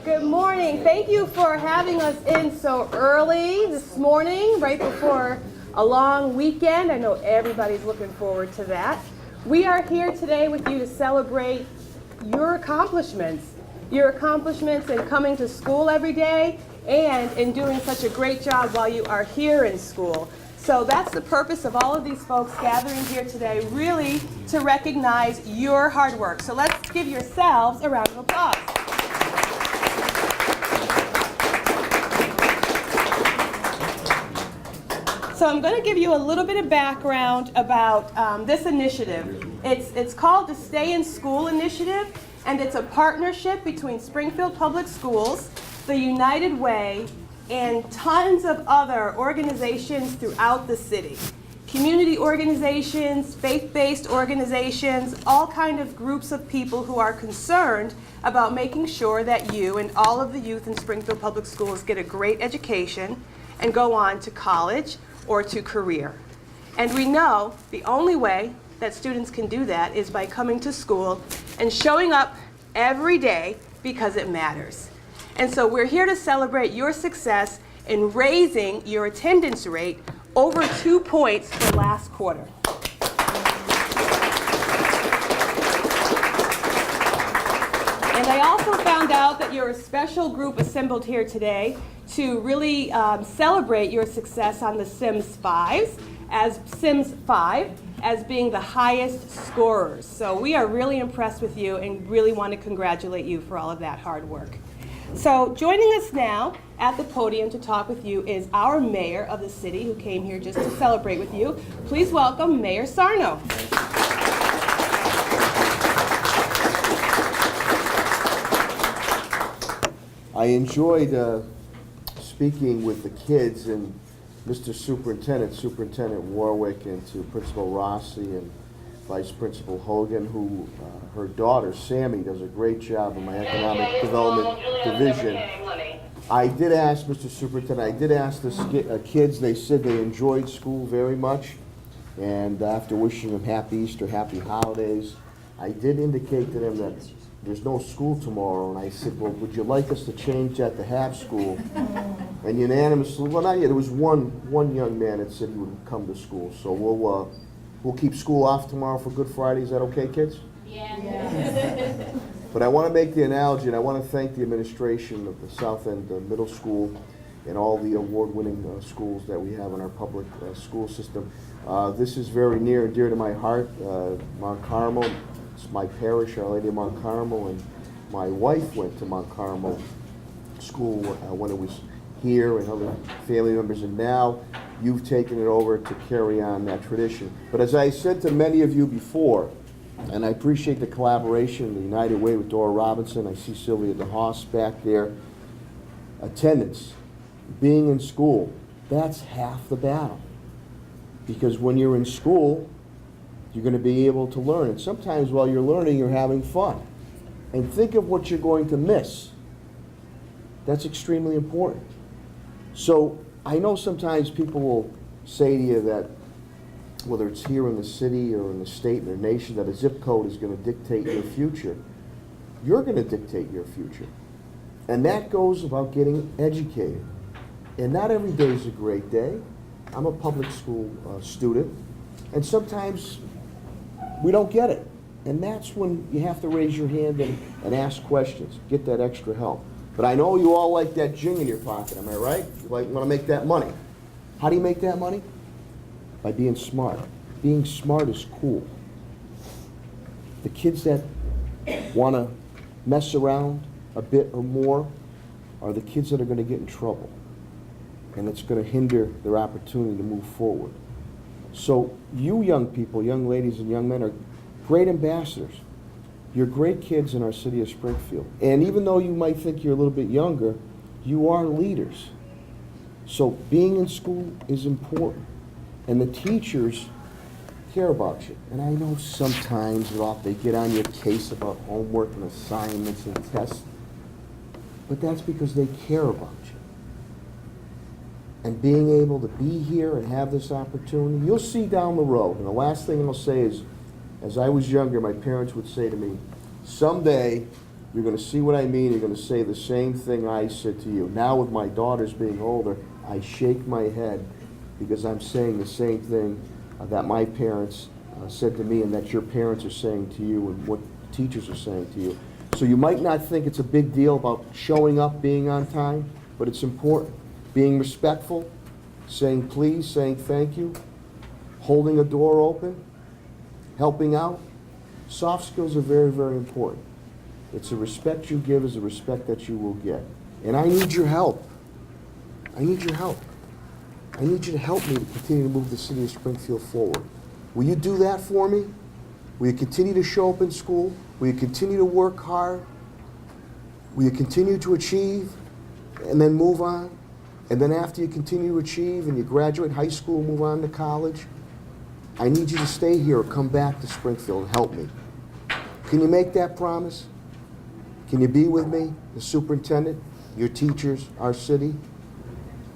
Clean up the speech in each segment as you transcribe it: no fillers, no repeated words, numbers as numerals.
Good morning. Thank you for having us in so early this morning, right before a long weekend. I know everybody's looking forward to that. We are here today with you to celebrate your accomplishments in coming to school every day and in doing such a great job while you are here in school. So that's the purpose of all of these folks gathering here today, really to recognize your hard work. So let's give yourselves a round of applause. So I'm going to give you a little bit of background about this initiative. It's called the Stay in School Initiative, and it's a partnership between Springfield Public Schools, the United Way, and tons of other organizations throughout the city. Community organizations, faith-based organizations, all kind of groups of people who are concerned about making sure that you and all of the youth in Springfield Public Schools get a great education and go on to college or to career. And we know the only way that students can do that is by coming to school and showing up every day because it matters. And so we're here to celebrate your success in raising your attendance rate over 2 points for last quarter. And I also found out that you're a special group assembled here today to really celebrate your success on the SEMS 5s, as SEMS 5 as being the highest scorers. So we are really impressed with you and really want to congratulate you for all of that hard work. So joining us now at the podium to talk with you is our mayor of the city who came here just to celebrate with you. Please welcome Mayor Sarno. I enjoyed speaking with the kids and Mr. Superintendent Warwick, and to Principal Rossi and Vice Principal Hogan, who her daughter Sammy does a great job in my economic development division. I did ask Mr. Superintendent, I did ask the kids, they said they enjoyed school very much, and after wishing them happy Easter, happy holidays, I did indicate to them that there's no school tomorrow, and I said, well, would you like us to change that to have school? And unanimously, well, not yet, there was one young man that said he would come to school, so we'll keep school off tomorrow for Good Friday. Is that okay, kids? Yeah. But I want to make the analogy, and I want to thank the administration of the South End Middle School and all the award-winning schools that we have in our public school system. This is very near and dear to my heart. Mount Carmel, it's my parish, Our Lady of Mount Carmel, and my wife went to Mount Carmel School when it was here, and other family members, and now you've taken it over to carry on that tradition. But as I said to many of you before, and I appreciate the collaboration, the United Way with Dora Robinson, I see Sylvia DeHaas back there, attendance, being in school, that's half the battle. Because when you're in school, you're going to be able to learn. And sometimes while you're learning, you're having fun. And think of what you're going to miss. That's extremely important. So I know sometimes people will say to you that, whether it's here in the city or in the state or the nation, that a zip code is going to dictate your future. You're going to dictate your future. And that goes about getting educated. And not every day is a great day. I'm a public school student, and sometimes we don't get it. And that's when you have to raise your hand and ask questions, get that extra help. But I know you all like that jing in your pocket, am I right? You want to make that money. How do you make that money? By being smart. Being smart is cool. The kids that want to mess around a bit or more are the kids that are going to get in trouble. And it's going to hinder their opportunity to move forward. So you young people, young ladies and young men, are great ambassadors. You're great kids in our city of Springfield. And even though you might think you're a little bit younger, you are leaders. So being in school is important. And the teachers care about you. And I know sometimes they get on your case about homework and assignments and tests, but that's because they care about you. And being able to be here and have this opportunity, you'll see down the road. And the last thing I'll say is, as I was younger, my parents would say to me, someday You're going to see what I mean. You're going to say the same thing I said to you. Now with my daughters being older, I shake my head because I'm saying the same thing that my parents said to me and that your parents are saying to you and what teachers are saying to you. So you might not think it's a big deal about showing up, being on time, but it's important. Being respectful, saying please, saying thank you, holding a door open, helping out. Soft skills are very, very important. It's the respect you give is the respect that you will get. And I need your help. I need your help. I need you to help me to continue to move the city of Springfield forward. Will you do that for me? Will you continue to show up in school? Will you continue to work hard? Will you continue to achieve and then move on? And then after you continue to achieve and you graduate high school, move on to college, I need you to stay here or come back to Springfield and help me. Can you make that promise? Can you be with me, the superintendent, your teachers, our city?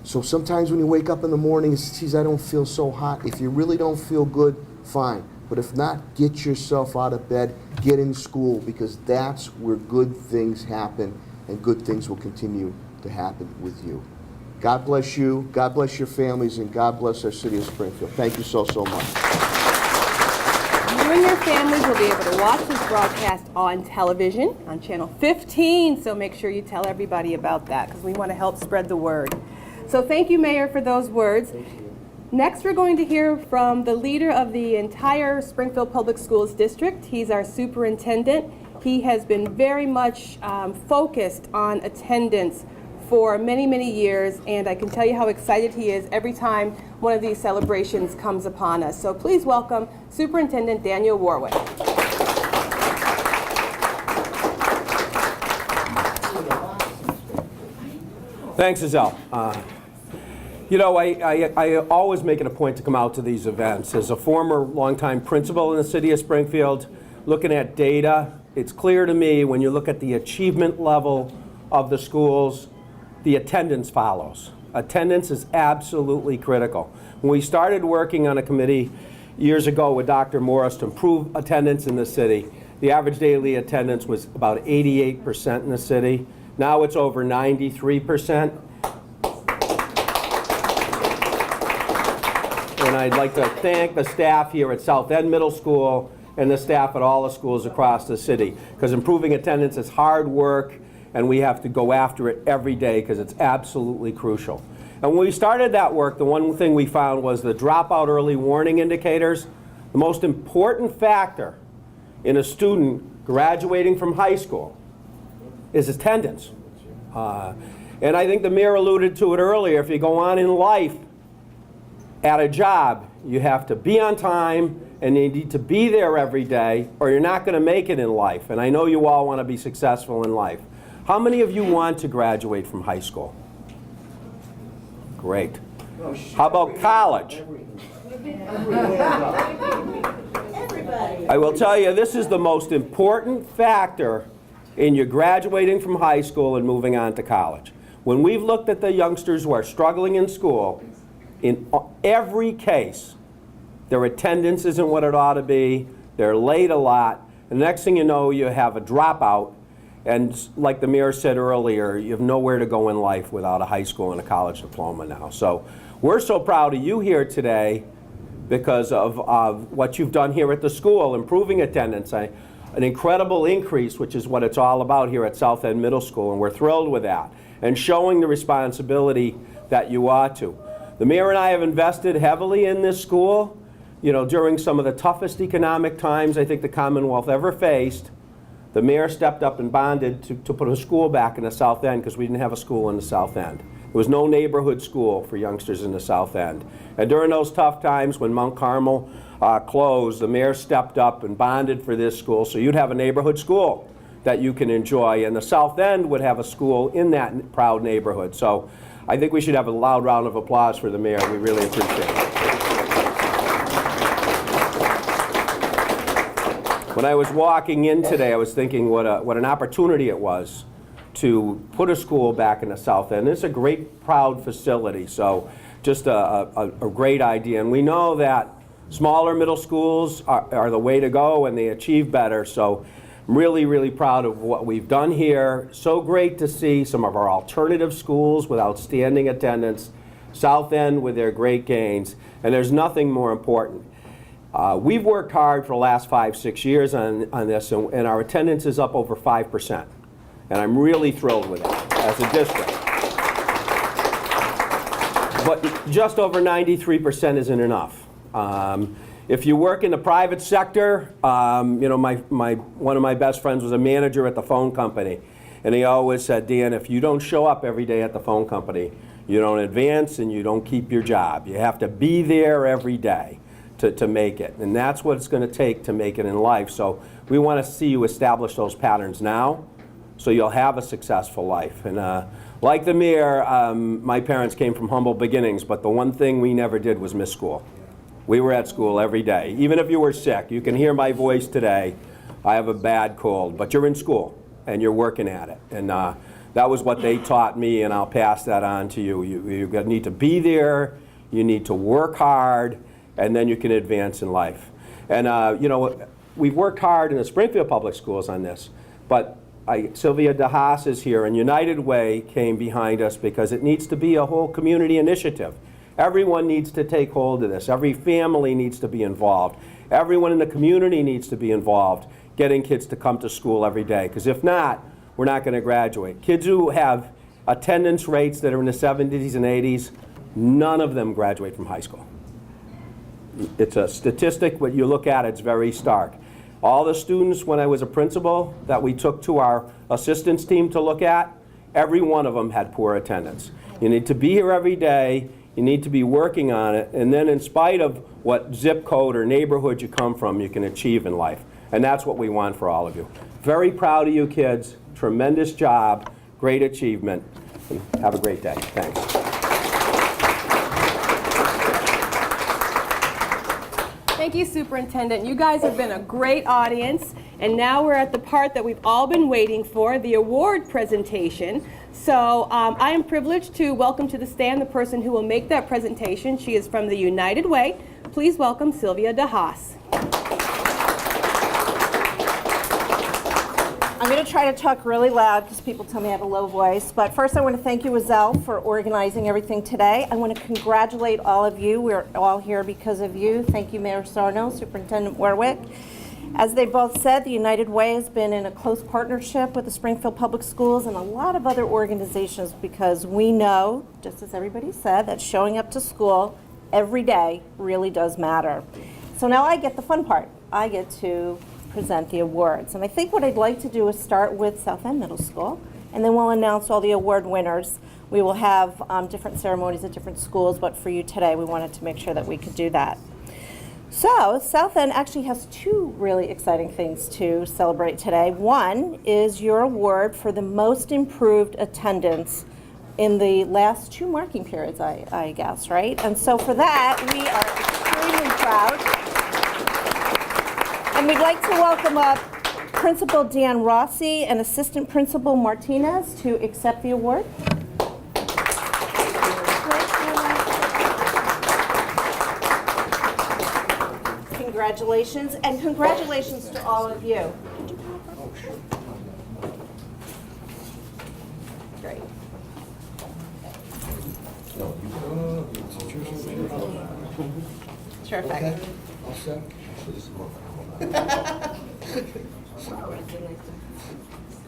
So sometimes when you wake up in the morning and say, geez, I don't feel so hot. If you really don't feel good, fine. But if not, get yourself out of bed, get in school, because that's where good things happen and good things will continue to happen with you. God bless you, God bless your families, and God bless our city of Springfield. Thank you so, so much. You and your families will be able to watch this broadcast on television, on channel 15, so make sure you tell everybody about that because we want to help spread the word. So thank you, Mayor, for those words. Next, we're going to hear from the leader of the entire Springfield Public Schools district. He's our superintendent. He has been very much focused on attendance for many, many years, and I can tell you how excited he is every time one of these celebrations comes upon us. So please welcome Superintendent Daniel Warwick. Thanks, Azelle. You know, I always make it a point to come out to these events. As a former longtime principal in the city of Springfield, looking at data, it's clear to me when you look at the achievement level of the schools, the attendance follows. Attendance is absolutely critical. When we started working on a committee years ago with Dr. Morris to improve attendance in the city, the average daily attendance was about 88% in the city. Now it's over 93%. And I'd like to thank the staff here at South End Middle School and the staff at all the schools across the city, because improving attendance is hard work and we have to go after it every day because it's absolutely crucial. And when we started that work, the one thing we found was the dropout early warning indicators. The most important factor in a student graduating from high school is attendance. And I think the mayor alluded to it earlier. If you go on in life at a job, you have to be on time and you need to be there every day or you're not going to make it in life. And I know you all want to be successful in life. How many of you want to graduate from high school? Great. How about college? I will tell you, this is the most important factor in your graduating from high school and moving on to college. When we've looked at the youngsters who are struggling in school, in every case, their attendance isn't what it ought to be, they're late a lot, and the next thing you know, you have a dropout, and like the mayor said earlier, you have nowhere to go in life without a high school and a college diploma now. So we're so proud of you here today because of what you've done here at the school, improving attendance. An incredible increase, which is what it's all about here at South End Middle School, and we're thrilled with that, and showing the responsibility that you ought to. The mayor and I have invested heavily in this school. You know, during some of the toughest economic times I think the Commonwealth ever faced, the mayor stepped up and bonded to put a school back in the South End because we didn't have a school in the South End. There was no neighborhood school for youngsters in the South End. And during those tough times when Mount Carmel closed, the mayor stepped up and bonded for this school so you'd have a neighborhood school that you can enjoy, and the South End would have a school in that proud neighborhood. So I think we should have a loud round of applause for the mayor. We really appreciate it. When I was walking in today, I was thinking what an opportunity it was to put a school back in the South End. It's a great, proud facility, so just a great idea. And we know that smaller middle schools are the way to go and they achieve better. So I'm really, really proud of what we've done here. So great to see some of our alternative schools with outstanding attendance, South End with their great gains, and there's nothing more important. We've worked hard for the last 5-6 years on this, and our attendance is up over 5%. And I'm really thrilled with it as a district. But just over 93% isn't enough. If you work in the private sector, you know, one of my best friends was a manager at the phone company. And he always said, Dan, if you don't show up every day at the phone company, you don't advance and you don't keep your job. You have to be there every day to make it. And that's what it's going to take to make it in life. So we want to see you establish those patterns now so you'll have a successful life. And like the mayor, my parents came from humble beginnings, but the one thing we never did was miss school. We were at school every day. Even if you were sick, you can hear my voice today. I have a bad cold, but you're in school and you're working at it. And that was what they taught me, and I'll pass that on to you. You need to be there, you need to work hard, and then you can advance in life. And you know, we've worked hard in the Springfield Public Schools on this, but Sylvia DeHaas is here, and United Way came behind us because it needs to be a whole community initiative. Everyone needs to take hold of this. Every family needs to be involved. Everyone in the community needs to be involved, getting kids to come to school every day, because if not, we're not going to graduate. Kids who have attendance rates that are in the 70s and 80s, none of them graduate from high school. It's a statistic, when you look at it, it's very stark. All the students, when I was a principal, that we took to our assistance team to look at, every one of them had poor attendance. You need to be here every day, you need to be working on it, and then in spite of what zip code or neighborhood you come from, you can achieve in life. And that's what we want for all of you. Very proud of you kids, tremendous job, great achievement, and have a great day. Thanks. Thank you, Superintendent. You guys have been a great audience, and now we're at the part that we've all been waiting for, the award presentation. So I am privileged to welcome to the stand the person who will make that presentation. She is from the United Way. Please welcome Sylvia DeHaas. I'm going to try to talk really loud because people tell me I have a low voice. But first I want to thank you, Azelle, for organizing everything today. I want to congratulate all of you. We're all here because of you. Thank you, Mayor Sarno, Superintendent Warwick. As they both said, the United Way has been in a close partnership with the Springfield Public Schools and a lot of other organizations, because we know, just as everybody said, that showing up to school every day really does matter. So now I get the fun part. I get to present the awards. And I think what I'd like to do is start with South End Middle School, and then we'll announce all the award winners. We will have different ceremonies at different schools, but for you today, we wanted to make sure that we could do that. So South End actually has two really exciting things to celebrate today. One is your award for the most improved attendance in the last two marking periods, I guess, right? And so for that, we are extremely proud. And we'd like to welcome up Principal Dan Rossi and Assistant Principal Martinez to accept the award. Congratulations, and congratulations to all of you. Great. Terrific.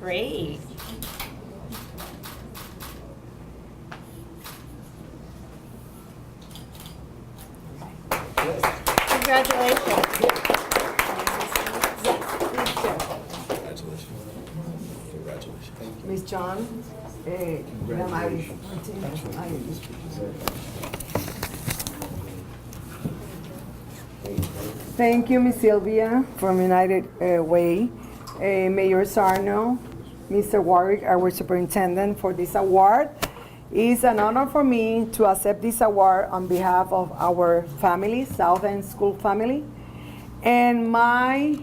Great. Congratulations. Yes, please do. Congratulations. Miss John, thank you, Miss Sylvia from United Way, Mayor Sarno, Mr. Warwick, our superintendent, for this award. It's an honor for me to accept this award on behalf of our family, South End School family, and my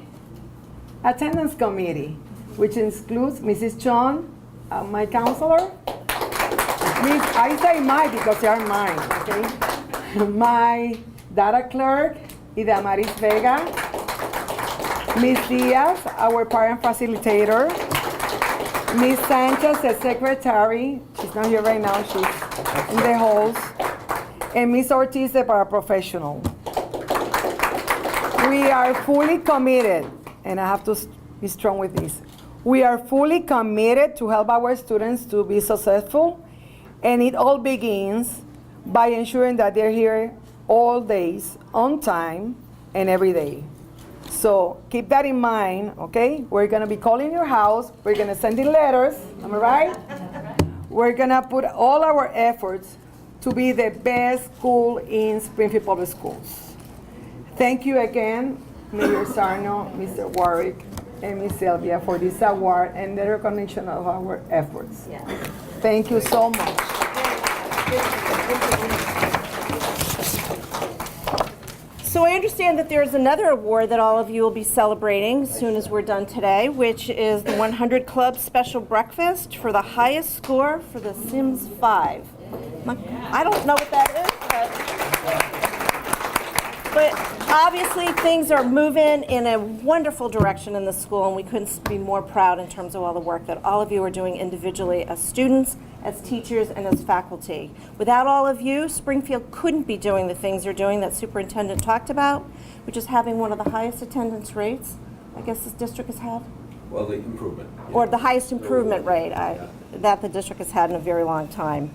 attendance committee, which includes Mrs. John, my counselor, I say my because they are mine, okay? My data clerk, Ida Maris Vega, Ms. Diaz, our parent facilitator. Ms. Sanchez, the secretary. She's not here right now, she's in the halls. And Ms. Ortiz, the paraprofessional. We are fully committed, and I have to be strong with this. We are fully committed to help our students to be successful, and it all begins by ensuring that they're here all days, on time, and every day. So keep that in mind, okay? We're gonna be calling your house, we're gonna send in letters, am I right? We're gonna put all our efforts to be the best school in Springfield Public Schools. Thank you again, Mayor Sarno, Mr. Warwick, and Ms. Sylvia for this award and the recognition of our efforts. Yeah. Thank you so much. So I understand that there's another award that all of you will be celebrating as soon as we're done today, which is the 100 Club Special Breakfast for the highest score for the SEMS 5. I don't know what that is, but obviously things are moving in a wonderful direction in the school, and we couldn't be more proud in terms of all the work that all of you are doing individually as students, as teachers, and as faculty. Without all of you, Springfield couldn't be doing the things they're doing that Superintendent talked about, which is having one of the highest attendance rates I guess this district has had. Well, the improvement. Or the highest improvement rate that the district has had in a very long time.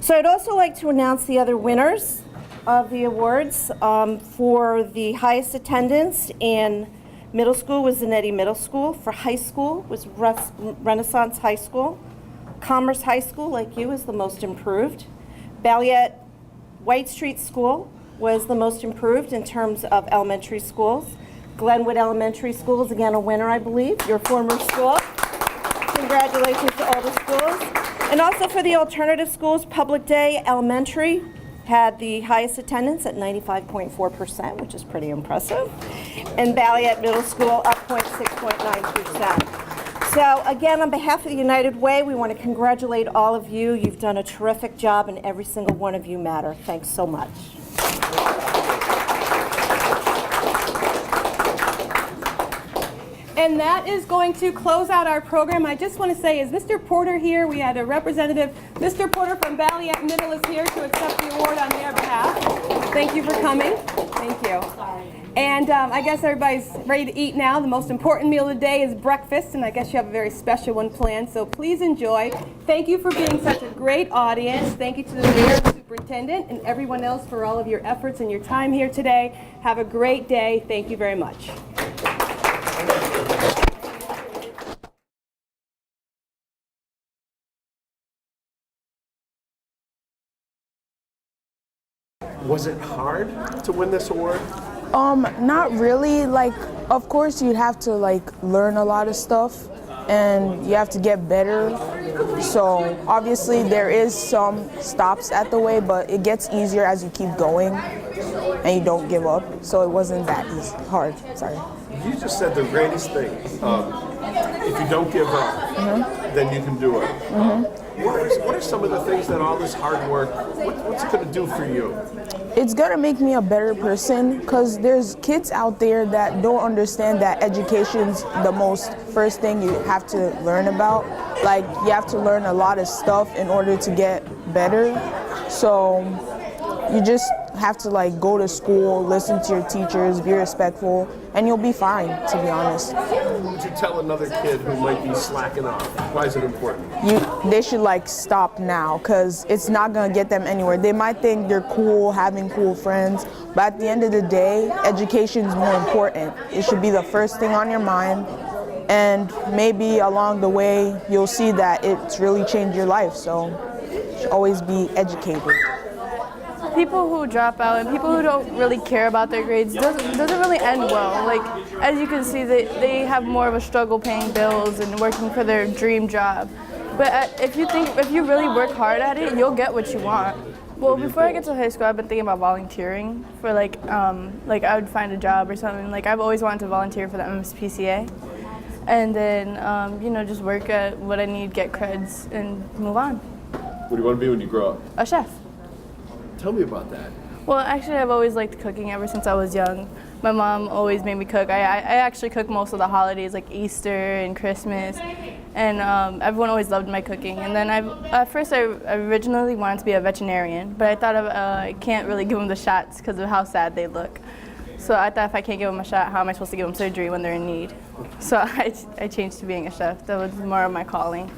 So I'd also like to announce the other winners of the awards. For the highest attendance in middle school was Zanetti Middle School. For high school was Renaissance High School. Commerce High School, like you, is the most improved. Balliet White Street School was the most improved in terms of elementary schools. Glenwood Elementary School is again a winner, I believe, your former school. Congratulations to all the schools. And also for the alternative schools, Public Day Elementary had the highest attendance at 95.4%, which is pretty impressive. And Balliet Middle School up 6.9%. So again, on behalf of the United Way, we want to congratulate all of you. You've done a terrific job, and every single one of you matter. Thanks so much. And that is going to close out our program. I just want to say, is Mr. Porter here? We had a representative, Mr. Porter from Balliet Middle is here to accept the award on their behalf. Thank you for coming. Thank you. And I guess everybody's ready to eat now. The most important meal of the day is breakfast, and I guess you have a very special one planned, so please enjoy. Thank you for being such a great audience. Thank you to the mayor, the superintendent, and everyone else for all of your efforts and your time here today. Have a great day. Thank you very much. Was it hard to win this award? Not really. Like, of course you'd have to learn a lot of stuff and you have to get better. So obviously there is some stops at the way, but it gets easier as you keep going and you don't give up. So it wasn't that hard, sorry. You just said the greatest thing. If you don't give up, then you can do it. What are some of the things that all this hard work, what's it going to do for you? It's gonna make me a better person because there's kids out there that don't understand that education's the first thing you have to learn about. Like, you have to learn a lot of stuff in order to get better. So you just have to go to school, listen to your teachers, be respectful, and you'll be fine, to be honest. What would you tell another kid who might be slacking off? Why is it important? They should stop now, because it's not gonna get them anywhere. They might think they're cool, having cool friends, but at the end of the day, education's more important. It should be the first thing on your mind, and maybe along the way, you'll see that it's really changed your life, so you should always be educated. People who drop out and people who don't really care about their grades doesn't really end well. Like, as you can see, they have more of a struggle paying bills and working for their dream job. But if you really work hard at it, you'll get what you want. Well, before I get to high school, I've been thinking about volunteering for I would find a job or something. I've always wanted to volunteer for the MSPCA, and then just work at what I need, get creds, and move on. What do you want to be when you grow up? A chef. Tell me about that. Well, actually, I've always liked cooking ever since I was young. My mom always made me cook. I actually cook most of the holidays, like Easter and Christmas, and everyone always loved my cooking. And then at first I originally wanted to be a veterinarian, but I thought I can't really give them the shots because of how sad they look. So I thought if I can't give them a shot, how am I supposed to give them surgery when they're in need? So I changed to being a chef. That was more of my calling.